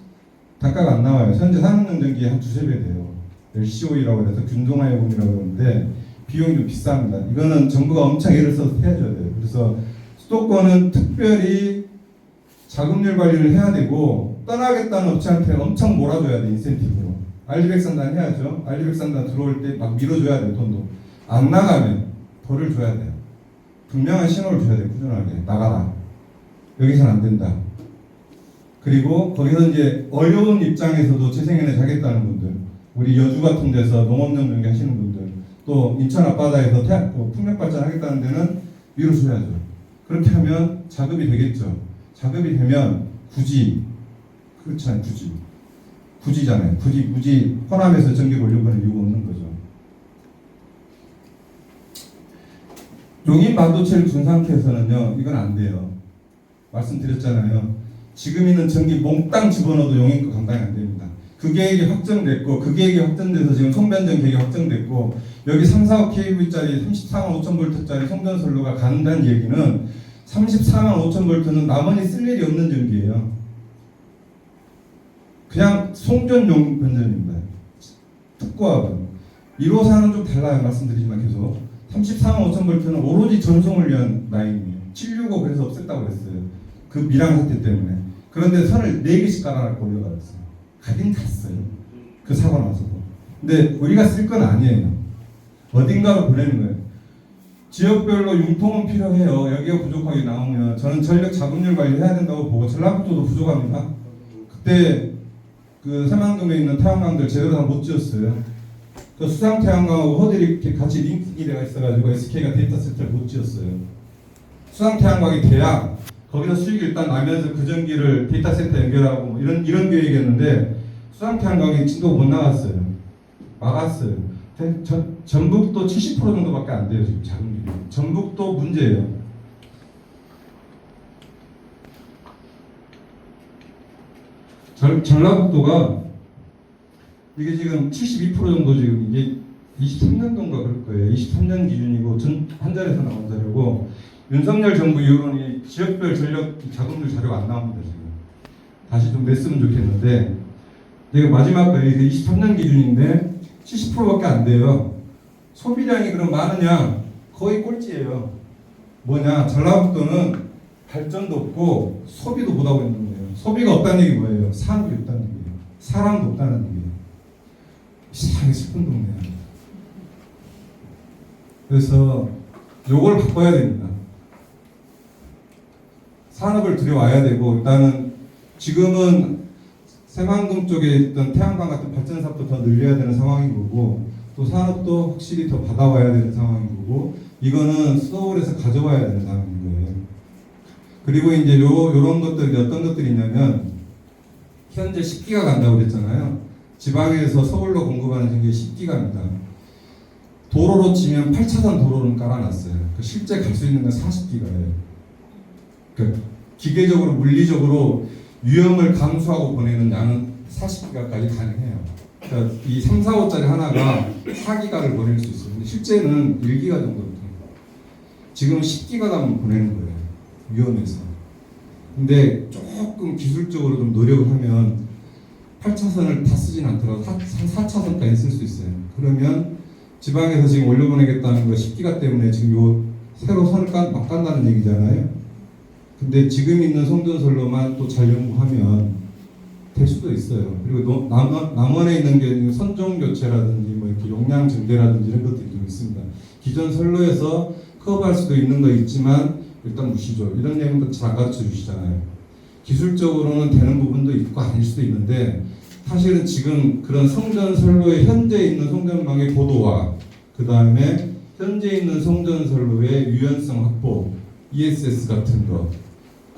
단가가 안 나와요. 현재 산업용전기의 한 두세 배 돼요. LCOE라고 해서 균동화요금이라고 그러는데 비용이 좀 비쌉니다. 이거는 정부가 엄청 애를 써서 해줘야 돼요. 그래서 수도권은 특별히 자금률 관리를 해야 되고, 떠나겠다는 업체한테 엄청 몰아줘야 돼. 인센티브로. 알리백산단 해야죠. 알리백산단 들어올 때 막 밀어줘야 돼. 돈도. 안 나가면 벌을 줘야 돼요. 분명한 신호를 줘야 돼. 꾸준하게. 나가라. 여기서는 안 된다. 그리고 거기서 이제 어려운 입장에서도 재생에너지 하겠다는 분들, 우리 여주 같은 데서 농업용 전기 하시는 분들, 또 인천 앞바다에서 풍력 발전 하겠다는 데는 밀어줘야죠. 그렇게 하면 자급이 되겠죠. 자급이 되면 굳이잖아요. 굳이 호남에서 전기를 올려보낼 이유가 없는 거죠. 용인 반도체를 둔 상태에서는요, 이건 안 돼요. 말씀드렸잖아요. 지금 있는 전기 몽땅 집어넣어도 용인 거 감당이 안 됩니다. 그 계획이 확정됐고, 그 계획이 확정돼서 지금 송변전 계획이 확정됐고, 여기 3, 4억 kV짜리 34만 5천 볼트짜리 송전선로가 간다는 얘기는 34만 5천 볼트는 나머지 쓸 일이 없는 전기예요. 그냥 송전용 변전입니다. 특고합은 1호사는 좀 달라요. 말씀드리지만 계속 34만 5천 볼트는 오로지 전송을 위한 라인이에요. 765 그래서 없앴다고 했어요. 그 밀항 사태 때문에. 그런데 선을 4개씩 깔아놓고 올려가졌어요. 가긴 갔어요. 그 사고 나서도. 근데 우리가 쓸 건 아니에요. 어딘가로 보내는 거예요. 지역별로 융통은 필요해요. 여기가 부족하게 나오면 저는 전력 자금률 관리 해야 된다고 보고, 전라북도도 부족합니다. 그때 그 새만금에 있는 태양광들 제대로 다 못 지었어요. 그 수상 태양광하고 호들이 이렇게 같이 링크기대가 있어가지고 SK가 데이터 센터를 못 지었어요. 수상 태양광이 돼야 거기서 수익이 일단 나면서 그 전기를 데이터 센터 연결하고 뭐 이런 계획이었는데, 수상 태양광이 진도가 못 나갔어요. 막았어요. 전북도 70% 정도밖에 안 돼요. 지금 자금률이. 전북도 문제예요. 전라북도가 이게 지금 72% 정도 지금 이게 23년도인가 그럴 거예요. 23년 기준이고 한전에서 나온 자료고 윤석열 정부 이후로는 지역별 전력 자동률 자료가 안 나옵니다. 지금 다시 좀 냈으면 좋겠는데 내가 마지막 거에 23년 기준인데 70%밖에 안 돼요. 소비량이 그럼 많으냐? 거의 꼴찌예요. 뭐냐? 전라북도는 발전도 없고 소비도 못하고 있는 거예요. 소비가 없다는 얘기 뭐예요? 산업이 없다는 얘기예요. 사람도 없다는 얘기예요. 이상하게 슬픈 동네야. 그래서 요걸 바꿔야 됩니다. 산업을 들여와야 되고 일단은 지금은 새만금 쪽에 있던 태양광 같은 발전 사업도 더 늘려야 되는 상황인 거고 또 산업도 확실히 더 받아와야 되는 상황인 거고 이거는 서울에서 가져와야 되는 상황인 거예요. 그리고 이제 요런 것들이 어떤 것들이 있냐면 현재 10기가 간다고 그랬잖아요. 지방에서 서울로 공급하는 게 10기가입니다. 도로로 치면 8차선 도로는 깔아놨어요. 실제 갈 수 있는 건 40기가예요. 그러니까 기계적으로 물리적으로 위험을 감수하고 보내는 양은 40기가까지 가능해요. 그러니까 이 3, 4, 5짜리 하나가 4기가를 보낼 수 있어요. 근데 실제는 1기가 정도입니다. 지금 10기가 가면 보내는 거예요. 위험해서. 근데 조금 기술적으로 좀 노력을 하면 8차선을 다 쓰진 않더라도 4차선까지 쓸 수 있어요. 그러면 지방에서 지금 올려보내겠다는 거 10기가 때문에 지금 요 새로 선을 막 깐다는 얘기잖아요. 근데 지금 있는 송전선로만 또 잘 연구하면 될 수도 있어요. 그리고 남원에 있는 게 선종 교체라든지 뭐 이렇게 용량 증대라든지 이런 것들이 좀 있습니다. 기존 선로에서 커버할 수도 있는 거 있지만 일단 무시죠. 이런 내용도 잘 가르쳐 주시잖아요. 기술적으로는 되는 부분도 있고 아닐 수도 있는데 사실은 지금 그런 송전선로의 현재 있는 송전망의 고도화 그 다음에 현재 있는 송전선로의 유연성 확보 ESS 같은 거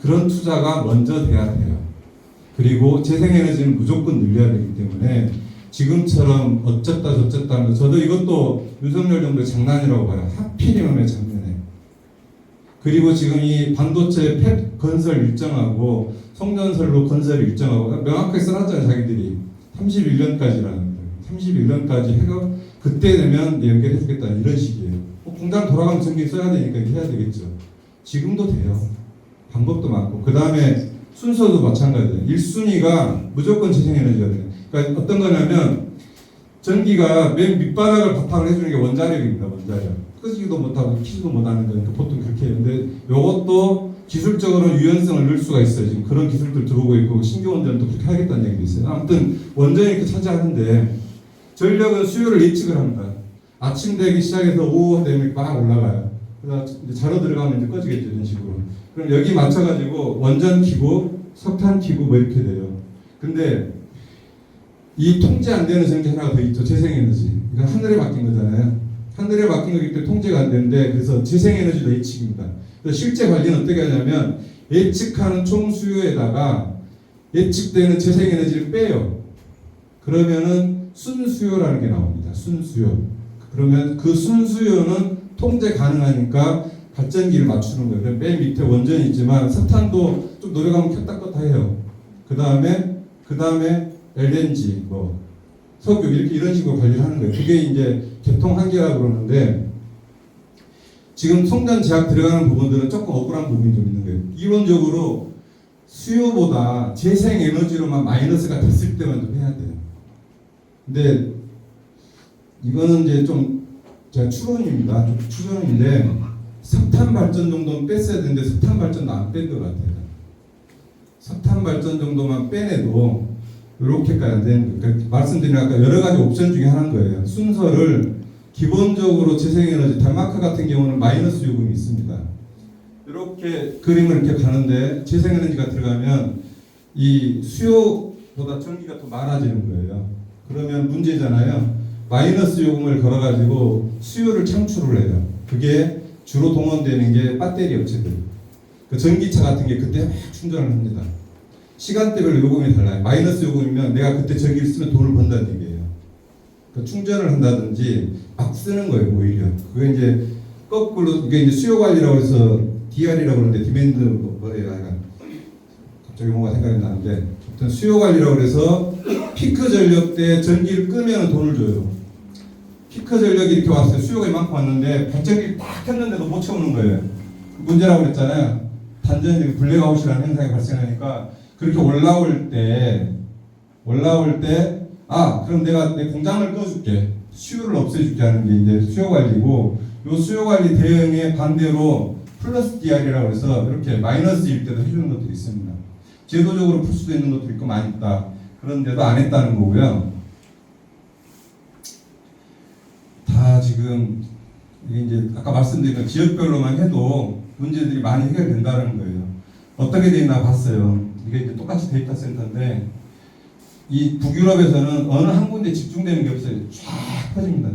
그런 투자가 먼저 돼야 돼요. 그리고 재생에너지는 무조건 늘려야 되기 때문에 지금처럼 어쨌다 저쨌다 하는 거 저도 이것도 윤석열 정부의 장난이라고 봐요. 하필이면 왜 작년에. 그리고 지금 이 반도체 팹 건설 일정하고 송전선로 건설 일정하고 명확하게 써놨잖아요. 자기들이 31년까지라는 거예요. 31년까지 해가 그때 되면 연결해주겠다 이런 식이에요. 공장 돌아가면 전기 써야 되니까 해야 되겠죠. 지금도 돼요. 방법도 많고 그 다음에 순서도 마찬가지예요. 1순위가 무조건 재생에너지가 돼요. 그러니까 어떤 거냐면 전기가 맨 밑바닥을 바탕을 해주는 게 원자력입니다. 원자력. 끄지도 못하고 키지도 못하는 거니까 보통 그렇게 해요. 근데 이것도 기술적으로 유연성을 넣을 수가 있어요. 지금 그런 기술들 들어오고 있고 신규 원전도 그렇게 하겠다는 얘기도 있어요. 아무튼 원전이 이렇게 차지하는데 전력은 수요를 예측을 합니다. 아침 되기 시작해서 오후 되면 막 올라가요. 그래서 이제 자로 들어가면 이제 꺼지겠죠. 이런 식으로. 그럼 여기 맞춰가지고 원전 키고 석탄 키고 뭐 이렇게 돼요. 근데 이 통제 안 되는 전기 하나가 더 있죠. 재생에너지. 이건 하늘에 맡긴 거잖아요. 하늘에 맡긴 거기 때문에 통제가 안 되는데 그래서 재생에너지도 예측입니다. 그래서 실제 관리는 어떻게 하냐면 예측하는 총 수요에다가 예측되는 재생에너지를 빼요. 그러면은 순수요라는 게 나옵니다. 순수요. 그러면 그 순수요는 통제 가능하니까 발전기를 맞추는 거예요. 맨 밑에 원전이 있지만 석탄도 좀 노력하면 켰다 껐다 해요. 그 다음에 LNG, 뭐 석유 이렇게 이런 식으로 관리를 하는 거예요. 그게 이제 개통 한계라고 그러는데 지금 송전 제약 들어가는 부분들은 조금 억울한 부분이 좀 있는 거예요. 이론적으로 수요보다 재생 에너지로만 마이너스가 됐을 때만 좀 해야 돼요. 근데 이거는 이제 좀 제가 추론입니다. 좀 추론인데 석탄 발전 정도는 뺐어야 되는데 석탄 발전도 안 뺀 것 같아요. 석탄 발전 정도만 빼내도 이렇게까지 안 되는 거예요. 그러니까 말씀드린 아까 여러 가지 옵션 중에 하나인 거예요. 순서를 기본적으로 재생에너지 덴마크 같은 경우는 마이너스 요금이 있습니다. 이렇게 그림을 이렇게 가는데 재생에너지가 들어가면 이 수요보다 전기가 더 많아지는 거예요. 그러면 문제잖아요. 마이너스 요금을 걸어가지고 수요를 창출을 해요. 그게 주로 동원되는 게 배터리 업체들. 그 전기차 같은 게 그때 막 충전을 합니다. 시간대별로 요금이 달라요. 마이너스 요금이면 내가 그때 전기를 쓰면 돈을 번다는 얘기예요. 그 충전을 한다든지 막 쓰는 거예요, 오히려. 그게 이제 거꾸로 이게 이제 수요 관리라고 해서 DR이라고 그러는데 디맨드 뭐래요, 약간 갑자기 뭔가 생각이 나는데, 아무튼 수요 관리라고 해서 피크 전력 때 전기를 끄면 돈을 줘요. 피크 탱크 전력이 이렇게 왔어요. 수요가 이만큼 왔는데 발전기를 딱 켰는데도 못 채우는 거예요. 문제라고 그랬잖아요. 단전이 블랙아웃이라는 현상이 발생하니까 그렇게 올라올 때 그럼 내가 내 공장을 꺼줄게. 수요를 없애줄게 하는 게 이제 수요 관리고, 요 수요 관리 대응에 반대로 플러스 DR이라고 해서 이렇게 마이너스일 때도 해주는 것들이 있습니다. 제도적으로 풀 수도 있는 것도 있고 많이 있다. 그런데도 안 했다는 거고요. 다 지금 이게 이제 아까 말씀드린 것 지역별로만 해도 문제들이 많이 해결된다는 거예요. 어떻게 돼 있나 봤어요. 이게 이제 똑같이 데이터 센터인데 이 북유럽에서는 어느 한 군데 집중되는 게 없어요. 쫙 퍼집니다.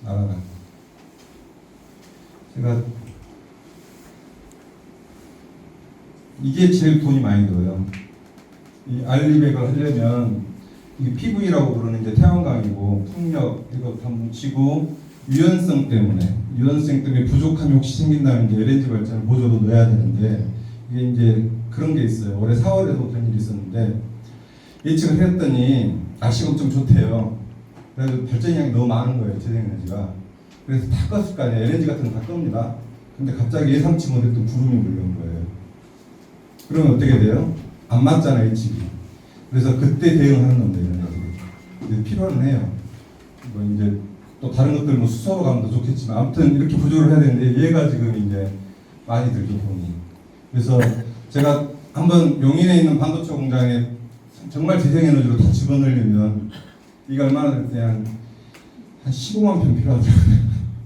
나라가. 제가 이게 제일 돈이 많이 들어요. 이 알리백을 하려면 이 PV라고 부르는 이제 태양광이고 풍력 이거 다 뭉치고 유연성 때문에 부족함이 혹시 생긴다면 이제 LNG 발전을 보조로 넣어야 되는데 이게 이제 그런 게 있어요. 올해 4월에도 그런 일이 있었는데 예측을 했더니 날씨가 좀 좋대요. 그래서 발전량이 너무 많은 거예요. 재생에너지가. 그래서 다 껐을 거 아니에요. LNG 같은 거 다 끕니다. 근데 갑자기 예상치 못했던 구름이 몰려온 거예요. 그러면 어떻게 돼요? 안 맞잖아요. HB. 그래서 그때 대응하는 건데 이런 애들이 필요는 해요. 뭐 이제 또 다른 것들 뭐 수소로 가면 더 좋겠지만 아무튼 이렇게 구조를 해야 되는데 얘가 지금 이제 많이 들죠 돈이. 그래서 제가 한번 용인에 있는 반도체 공장에 정말 재생에너지로 다 집어넣으려면 이게 얼마나 될 때 한 15만 평 필요하더라고요.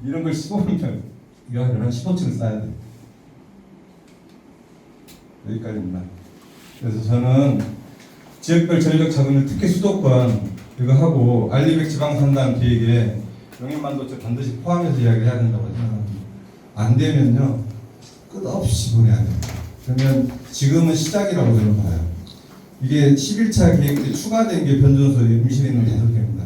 이런 걸 15만 평 이거 한 15층을 쌓아야 돼. 여기까지입니다. 그래서 저는 지역별 전력 자금을 특히 수도권 이거 하고 알리백 지방산단 계획에 용인반도체 반드시 포함해서 이야기를 해야 된다고 생각합니다. 안 되면요 끝없이 보내야 됩니다. 그러면 지금은 시작이라고 저는 봐요. 이게 11차 계획 때 추가된 게 변전소 임실에 있는 5개입니다.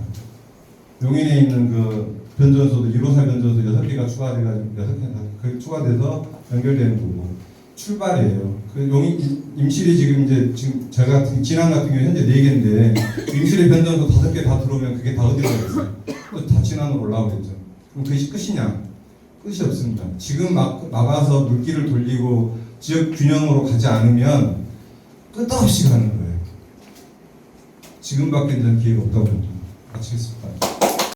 용인에 있는 그 변전소도 1호사 변전소 6개가 추가돼가지고 6개가 추가돼서 연결되는 거고 출발이에요. 그 용인 임실이 지금 제가 진안 같은 경우 현재 4개인데 임실의 변전소 5개 다 들어오면 그게 다 어디로 가겠어요? 다 진안으로 올라오겠죠. 그럼 그것이 끝이냐? 끝이 없습니다. 지금 막아서 물기를 돌리고 지역 균형으로 가지 않으면 끝없이 가는 거예요. 지금밖에 는 기회가 없다고 봅니다. 마치겠습니다.